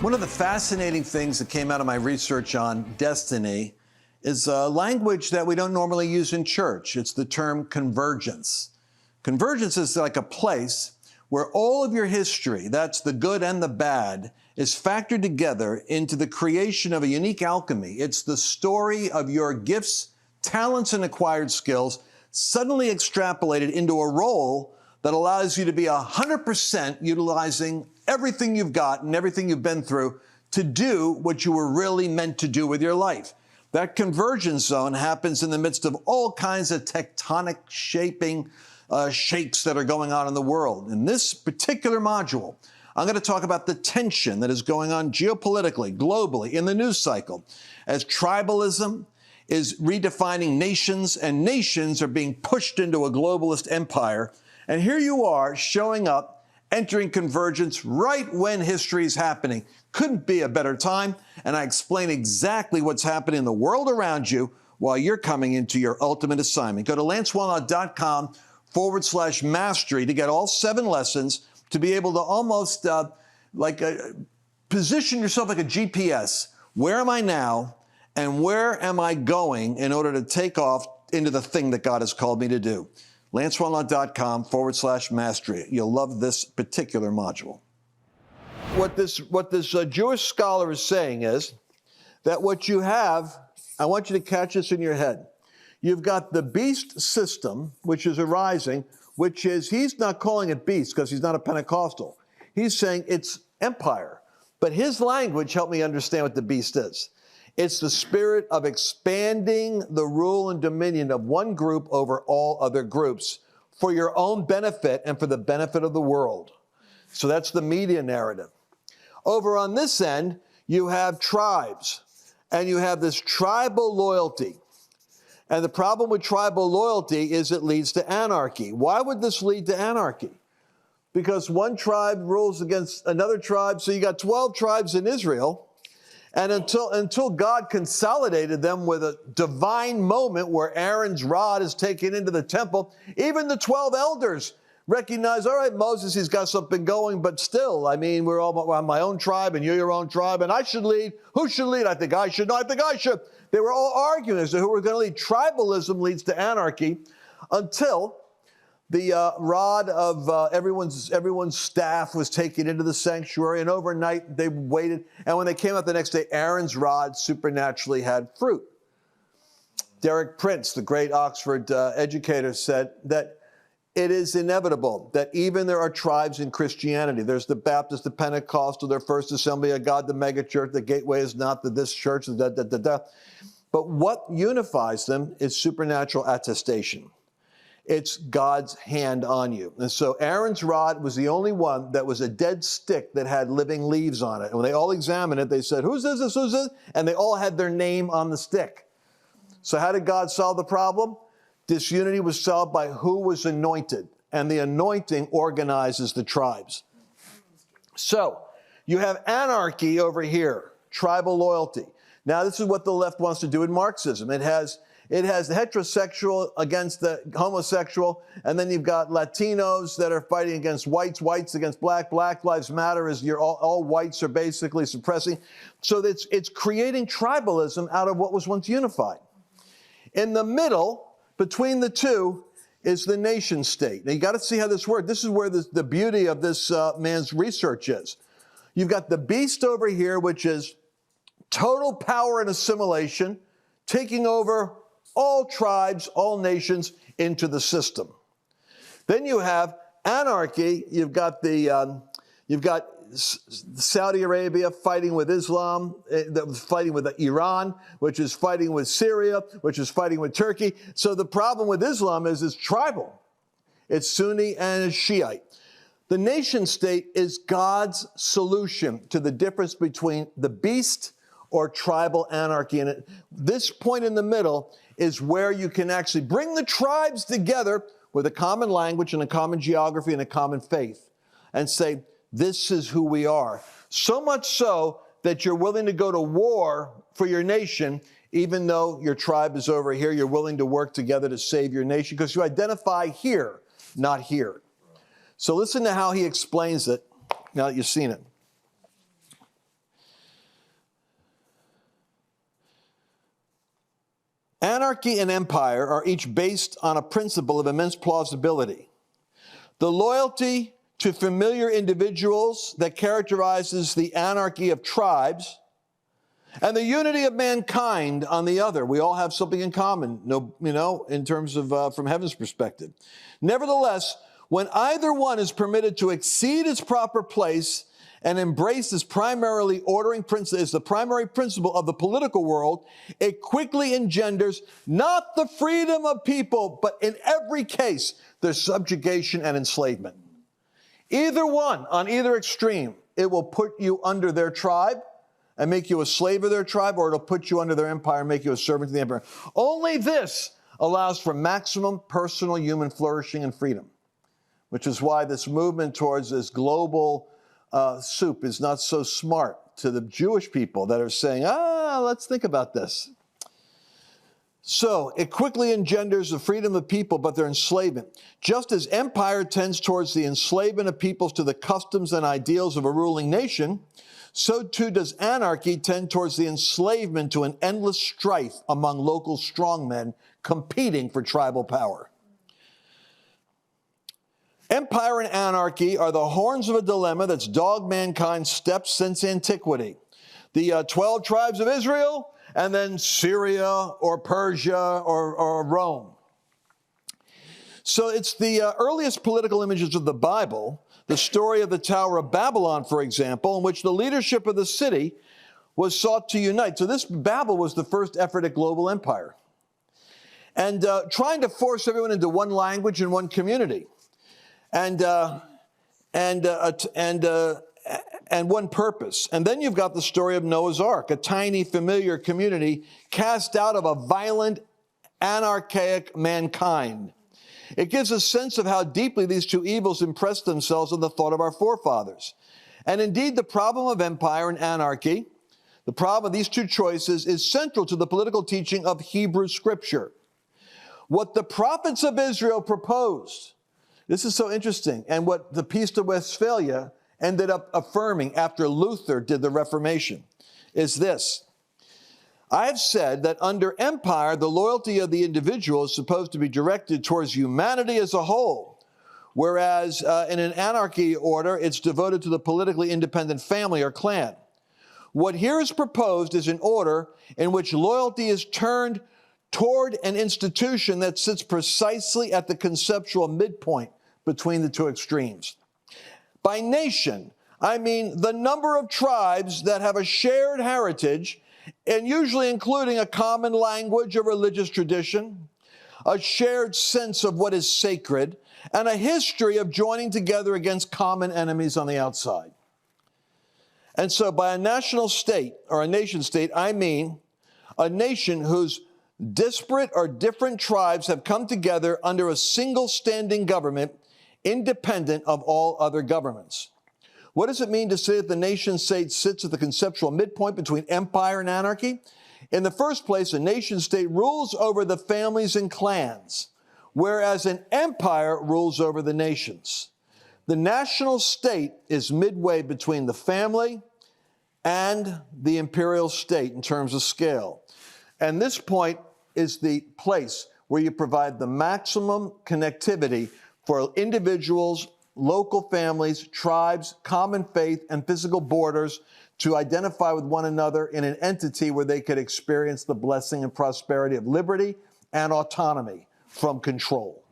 One of the fascinating things that came out of my research on destiny is a language that we don't normally use in church. It's the term convergence. Convergence is like a place where all of your history, that's the good and the bad, is factored together into the creation of a unique alchemy. It's the story of your gifts, talents, and acquired skills suddenly extrapolated into a role that allows you to be 100% utilizing everything you've got and everything you've been through to do what you were really meant to do with your life. That convergence zone happens in the midst of all kinds of tectonic shakes that are going on in the world. In this particular module, I'm going to talk about the tension that is going on geopolitically, globally, in the news cycle, as tribalism is redefining nations, and nations are being pushed into a globalist empire. And here you are showing up, entering convergence right when history is happening. Couldn't be a better time. And I explain exactly what's happening in the world around you while you're coming into your ultimate assignment. Go to lancewallnau.com/mastery to get all 7 lessons to be able to almost position yourself like a GPS. Where am I now? And where am I going in order to take off into the thing that God has called me to do? lancewallnau.com/mastery. You'll love this particular module. What this Jewish scholar is saying is that what you have, I want you to catch this in your head. You've got the beast system, which is arising, which is, he's not calling it beast because he's not a Pentecostal. He's saying it's empire. But his language helped me understand what the beast is. It's the spirit of expanding the rule and dominion of one group over all other groups for your own benefit and for the benefit of the world. So that's the media narrative. Over on this end, you have tribes, and you have this tribal loyalty. And the problem with tribal loyalty is it leads to anarchy. Why would this lead to anarchy? Because one tribe rules against another tribe, so you got 12 tribes in Israel. And until God consolidated them with a divine moment where Aaron's rod is taken into the temple, even the 12 elders recognize, all right, Moses, he's got something going, but still, I mean, we're all on my own tribe and you're your own tribe, and I should lead. Who should lead? I think I should. No, I think I should. They were all arguing as to who were going to lead. Tribalism leads to anarchy until the rod of everyone's staff was taken into the sanctuary, and overnight they waited. And when they came out the next day, Aaron's rod supernaturally had fruit. Derek Prince, the great Oxford educator, said that it is inevitable that even there are tribes in Christianity. There's the Baptist, the Pentecostal, their First Assembly of God, the megachurch, the Gateway is not the this church, But what unifies them is supernatural attestation. It's God's hand on you. And so Aaron's rod was the only one that was a dead stick that had living leaves on it. And when they all examined it, they said, who's this, who's this? And they all had their name on the stick. So how did God solve the problem? Disunity was solved by who was anointed. And the anointing organizes the tribes. So you have anarchy over here, tribal loyalty. Now this is what the left wants to do in Marxism. It has the heterosexual against the homosexual, and then you've got Latinos that are fighting against whites, whites against black lives matter as all whites are basically suppressing. So it's creating tribalism out of what was once unified. In the middle, between the two, is the nation state. Now you got to see how this works. This is where the beauty of this man's research is. You've got the beast over here, which is total power and assimilation, taking over all tribes, all nations into the system. Then you have anarchy. You've got Saudi Arabia fighting with Islam, fighting with Iran, which is fighting with Syria, which is fighting with Turkey. So the problem with Islam is it's tribal. It's Sunni and it's Shiite. The nation state is God's solution to the difference between the beast or tribal anarchy. And this point in the middle is where you can actually bring the tribes together with a common language and a common geography and a common faith and say, this is who we are. So much so that you're willing to go to war for your nation, even though your tribe is over here. You're willing to work together to save your nation because you identify here, not here. So listen to how he explains it now that you've seen it. Anarchy and empire are each based on a principle of immense plausibility. The loyalty to familiar individuals that characterizes the anarchy of tribes, and the unity of mankind on the other. We all have something in common, in terms of from heaven's perspective. Nevertheless, when either one is permitted to exceed its proper place and embrace this primarily ordering principle, is the primary principle of the political world, it quickly engenders not the freedom of people, but in every case, their subjugation and enslavement. Either one, on either extreme, it will put you under their tribe and make you a slave of their tribe, or it'll put you under their empire and make you a servant to the emperor. Only this allows for maximum personal human flourishing and freedom, which is why this movement towards this global soup is not so smart to the Jewish people that are saying, let's think about this. So it quickly engenders the freedom of people, but their enslavement. Just as empire tends towards the enslavement of peoples to the customs and ideals of a ruling nation, so too does anarchy tend towards the enslavement to an endless strife among local strongmen competing for tribal power. Empire and anarchy are the horns of a dilemma that's dogged mankind's steps since antiquity. The 12 tribes of Israel, and then Syria or Persia or Rome. So it's the earliest political images of the Bible, the story of the Tower of Babylon, for example, in which the leadership of the city was sought to unite. So this Babel was the first effort at global empire. And trying to force everyone into one language and one community. And one purpose. And then you've got the story of Noah's Ark, a tiny familiar community cast out of a violent, anarchic mankind. It gives a sense of how deeply these two evils impressed themselves on the thought of our forefathers. And indeed, the problem of empire and anarchy, the problem of these two choices, is central to the political teaching of Hebrew Scripture. What the prophets of Israel proposed, this is so interesting, and what the Peace of Westphalia ended up affirming after Luther did the Reformation, is this. I have said that under empire, the loyalty of the individual is supposed to be directed towards humanity as a whole, whereas in an anarchy order, it's devoted to the politically independent family or clan. What here is proposed is an order in which loyalty is turned toward an institution that sits precisely at the conceptual midpoint between the two extremes. By nation, I mean the number of tribes that have a shared heritage, and usually including a common language, a religious tradition, a shared sense of what is sacred, and a history of joining together against common enemies on the outside. And so by a national state or a nation state, I mean a nation whose disparate or different tribes have come together under a single standing government, independent of all other governments. What does it mean to say that the nation state sits at the conceptual midpoint between empire and anarchy? In the first place, a nation state rules over the families and clans, whereas an empire rules over the nations. The national state is midway between the family and the imperial state in terms of scale. And this point is the place where you provide the maximum connectivity for individuals, local families, tribes, common faith, and physical borders to identify with one another in an entity where they could experience the blessing and prosperity of liberty and autonomy from control.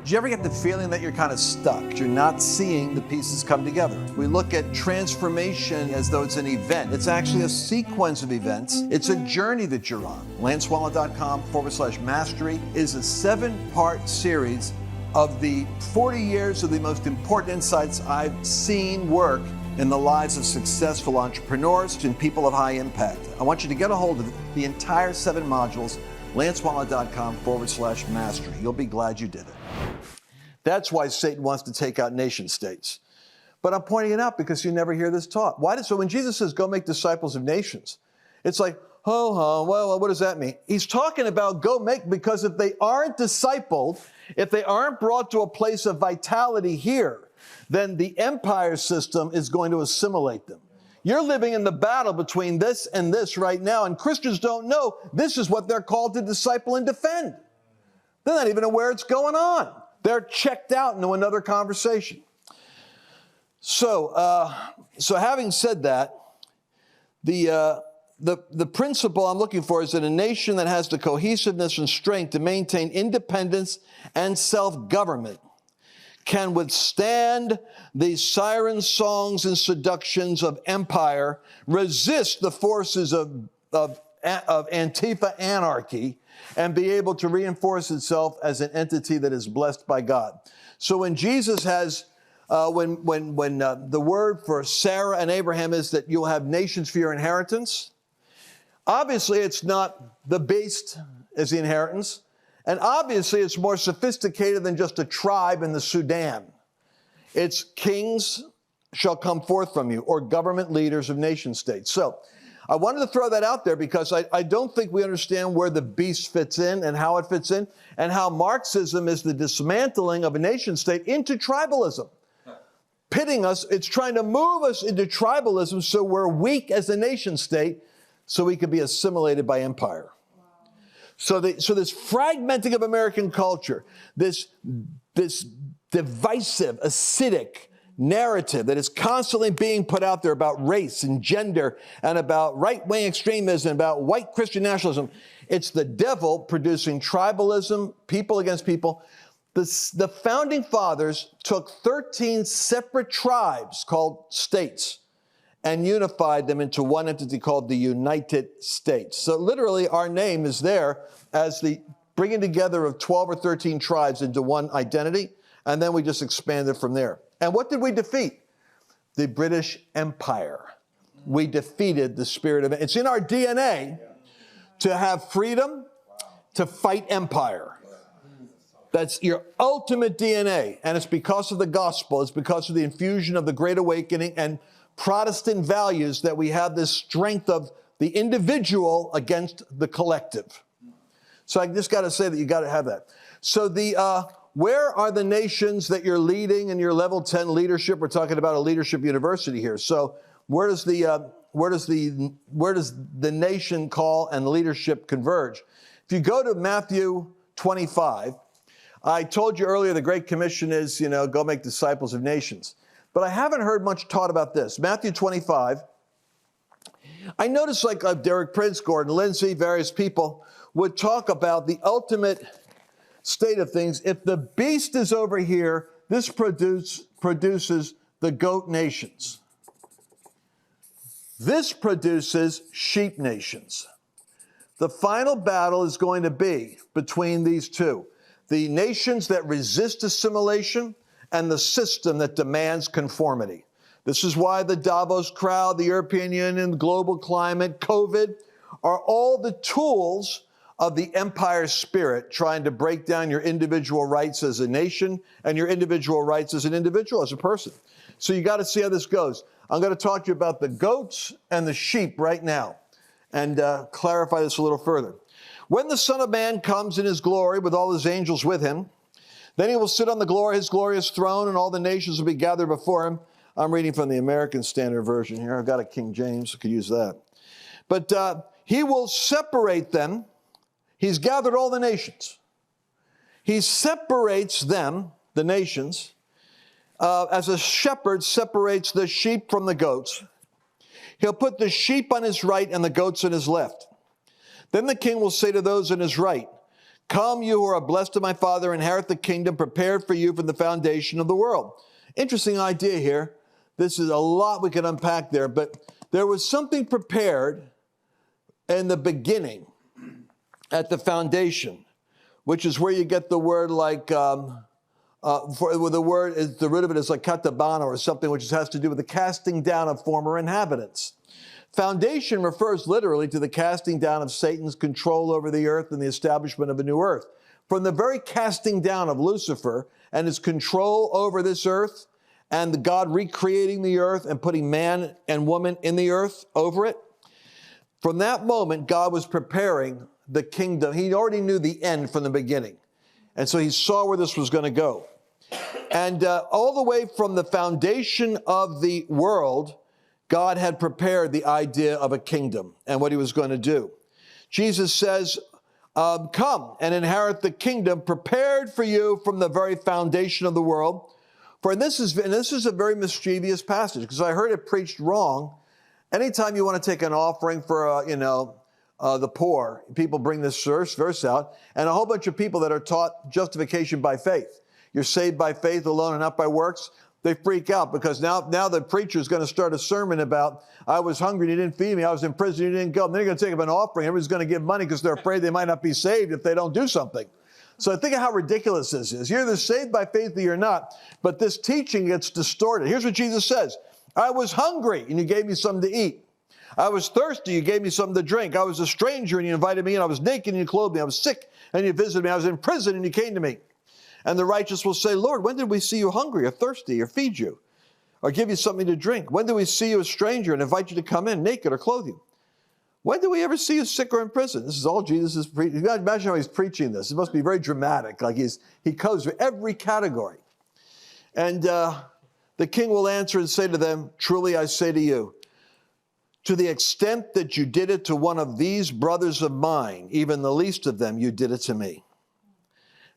Do you ever get the feeling that you're kind of stuck? You're not seeing the pieces come together. We look at transformation as though it's an event. It's actually a sequence of events. It's a journey that you're on. LanceWallnau.com/mastery is a 7-part series of the 40 years of the most important insights I've seen work in the lives of successful entrepreneurs and people of high impact. I want you to get a hold of the entire 7 modules, LanceWallnau.com/mastery. You'll be glad you did it. That's why Satan wants to take out nation states. But I'm pointing it out because you never hear this taught. So when Jesus says, go make disciples of nations, it's like, well, what does that mean? He's talking about go make, because if they aren't discipled, if they aren't brought to a place of vitality here, then the empire system is going to assimilate them. You're living in the battle between this and this right now, and Christians don't know this is what they're called to disciple and defend. They're not even aware it's going on. They're checked out into another conversation. So having said that, the principle I'm looking for is that a nation that has the cohesiveness and strength to maintain independence and self-government can withstand the siren songs and seductions of empire, resist the forces of Antifa anarchy, and be able to reinforce itself as an entity that is blessed by God. So when Jesus has, when the word for Sarah and Abraham is that you'll have nations for your inheritance, obviously it's not the beast as the inheritance, and obviously it's more sophisticated than just a tribe in the Sudan. It's kings shall come forth from you, or government leaders of nation states. So I wanted to throw that out there because I don't think we understand where the beast fits in and how it fits in, and how Marxism is the dismantling of a nation state into tribalism. Pitting us, it's trying to move us into tribalism so we're weak as a nation state so we can be assimilated by empire. So this fragmenting of American culture, this divisive, acidic narrative that is constantly being put out there about race and gender and about right-wing extremism, about white Christian nationalism, it's the devil producing tribalism, people against people. The founding fathers took 13 separate tribes called states and unified them into one entity called the United States. So literally our name is there as the bringing together of 12 or 13 tribes into one identity, and then we just expanded from there. And what did we defeat? The British Empire. We defeated the spirit of it. It's in our DNA to have freedom, to fight empire. That's your ultimate DNA, and it's because of the gospel. It's because of the infusion of the Great Awakening and Protestant values that we have this strength of the individual against the collective. So I just got to say that you got to have that. So where are the nations that you're leading in your level 10 leadership? We're talking about a leadership university here. So where does the nation call and leadership converge? If you go to Matthew 25, I told you earlier the Great Commission is, go make disciples of nations. But I haven't heard much taught about this. Matthew 25, I noticed like Derek Prince, Gordon Lindsay, various people would talk about the ultimate state of things. If the beast is over here, this produces the goat nations. This produces sheep nations. The final battle is going to be between these two. The nations that resist assimilation and the system that demands conformity. This is why the Davos crowd, the European Union, global climate, COVID, are all the tools of the empire spirit trying to break down your individual rights as a nation and your individual rights as an individual, as a person. So you got to see how this goes. I'm going to talk to you about the goats and the sheep right now and clarify this a little further. When the Son of Man comes in his glory with all his angels with him, then he will sit on his glorious throne, and all the nations will be gathered before him. I'm reading from the American Standard Version here. I've got a King James, I could use that. But he will separate them. He's gathered all the nations. He separates them, the nations, as a shepherd separates the sheep from the goats. He'll put the sheep on his right and the goats on his left. Then the king will say to those on his right, "Come, you who are blessed of my Father, inherit the kingdom prepared for you from the foundation of the world." Interesting idea here. This is a lot we can unpack there, but there was something prepared in the beginning at the foundation, which is where you get the word like, the root of it is like katabana or something, which has to do with the casting down of former inhabitants. Foundation refers literally to the casting down of Satan's control over the earth and the establishment of a new earth. From the very casting down of Lucifer and his control over this earth and the God recreating the earth and putting man and woman in the earth over it, from that moment, God was preparing the kingdom. He already knew the end from the beginning. And so he saw where this was going to go. And all the way from the foundation of the world God had prepared the idea of a kingdom and what he was going to do. Jesus says, come and inherit the kingdom prepared for you from the very foundation of the world. For this is a very mischievous passage, because I heard it preached wrong. Anytime you want to take an offering for, the poor, people bring this verse out, and a whole bunch of people that are taught justification by faith. You're saved by faith alone and not by works. They freak out because now the preacher is going to start a sermon about, I was hungry and you didn't feed me, I was in prison and you didn't go. And then they're going to take up an offering. Everybody's going to give money because they're afraid they might not be saved if they don't do something. So think of how ridiculous this is. You're either saved by faith or you're not, but this teaching gets distorted. Here's what Jesus says. I was hungry and you gave me something to eat. I was thirsty, you gave me something to drink. I was a stranger and you invited me in. I was naked and you clothed me. I was sick and you visited me. I was in prison and you came to me. And the righteous will say, Lord, when did we see you hungry or thirsty or feed you or give you something to drink? When did we see you a stranger and invite you to come in naked or clothe you? When did we ever see you sick or in prison? This is all Jesus is preaching. You got to imagine how he's preaching this. It must be very dramatic, like he goes through every category. And the king will answer and say to them, truly I say to you, to the extent that you did it to one of these brothers of mine, even the least of them, you did it to me.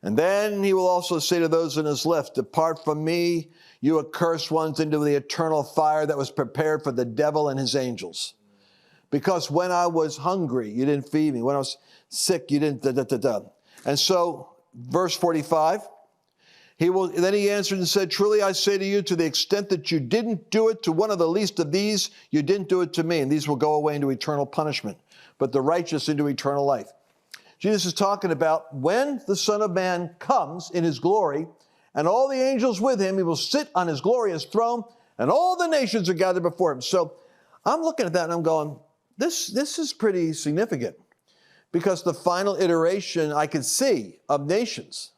And then he will also say to those in his left, depart from me, you accursed ones, into the eternal fire that was prepared for the devil and his angels. Because when I was hungry, you didn't feed me. When I was sick, you didn't And so, verse 45, then he answered and said, truly I say to you, to the extent that you didn't do it to one of the least of these, you didn't do it to me. And these will go away into eternal punishment, but the righteous into eternal life. Jesus is talking about when the Son of Man comes in his glory and all the angels with him, he will sit on his glorious throne and all the nations are gathered before him. So I'm looking at that and I'm going, this is pretty significant, because the final iteration I could see of nations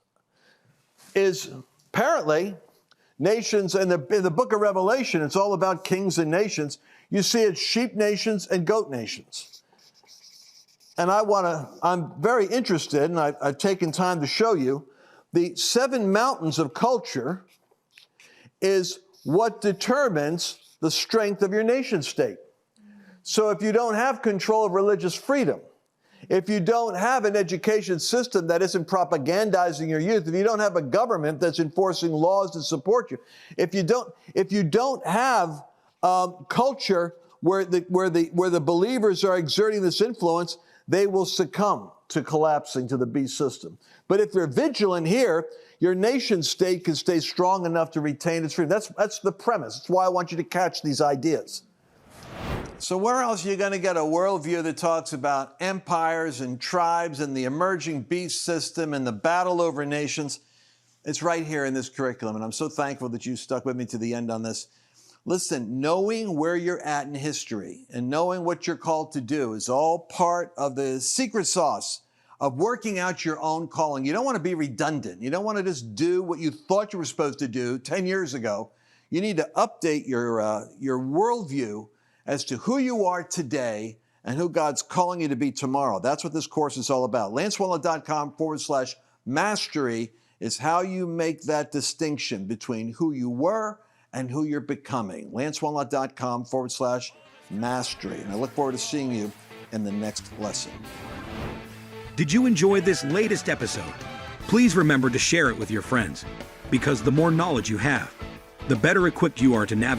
is apparently nations in the book of Revelation. It's all about kings and nations. You see it's sheep nations and goat nations. And I'm very interested, and I've taken time to show you, the 7 mountains of culture is what determines the strength of your nation state. So if you don't have control of religious freedom, if you don't have an education system that isn't propagandizing your youth, if you don't have a government that's enforcing laws to support you, if you don't have culture where the believers are exerting this influence, they will succumb to collapsing to the beast system. But if you're vigilant here, your nation state can stay strong enough to retain its freedom. That's the premise. That's why I want you to catch these ideas. So where else are you going to get a worldview that talks about empires and tribes and the emerging beast system and the battle over nations? It's right here in this curriculum, and I'm so thankful that you stuck with me to the end on this. Listen, knowing where you're at in history and knowing what you're called to do is all part of the secret sauce of working out your own calling. You don't want to be redundant. You don't want to just do what you thought you were supposed to do 10 years ago. You need to update your worldview as to who you are today and who God's calling you to be tomorrow. That's what this course is all about. LanceWallnau.com/mastery is how you make that distinction between who you were and who you're becoming. LanceWallnau.com/mastery. And I look forward to seeing you in the next lesson. Did you enjoy this latest episode? Please remember to share it with your friends, because the more knowledge you have, the better equipped you are to navigate